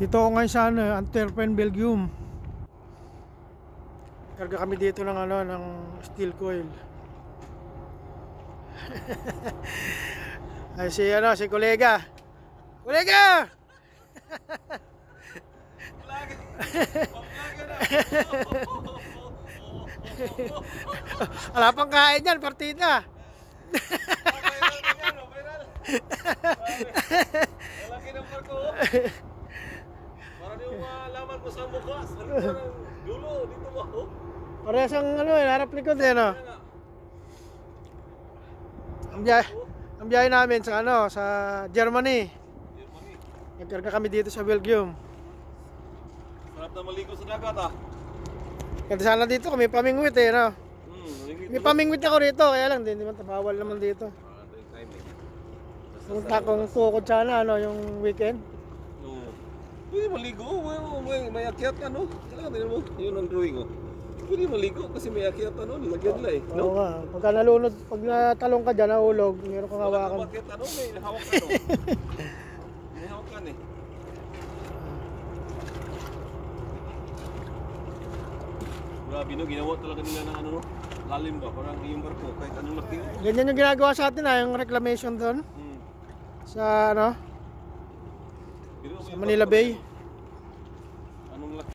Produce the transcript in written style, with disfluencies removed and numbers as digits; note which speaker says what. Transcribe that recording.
Speaker 1: Dito ako ngayon sa Antwerpen, Belgium. Karga kami dito ng ng steel coil. Ay si kolega. Kolega! Wala pang kain yan, partida.
Speaker 2: Malaki ng parko. Para di mo malaman ko sa mukha. Dulo, dito ba?
Speaker 1: Parehas ang harap likod no? Ang biyahe namin sa sa Germany. Nagkarga kami dito sa Belgium.
Speaker 2: Sarap na maligo sa dagat
Speaker 1: Kasi sana dito kami pamingwit no? May pamingwit ako rito, kaya lang hindi man bawal naman dito. Punta akong tukod sana yung weekend.
Speaker 2: Pwede maligo, may akyat ka Talaga din mo, yun ang drawing Pwede maligo kasi may akyat nilagyan nila
Speaker 1: Oo nga, pagka nalunod, pag natalong ka dyan, nahulog, meron kang hawakan.
Speaker 2: Wala akyat may hawak May hawakan Grabe ginawa talaga nila ng lalim ba, parang yung barko, kahit anong laki.
Speaker 1: Ganyan yung ginagawa sa atin yung reclamation doon. Sa sa Manila Bay.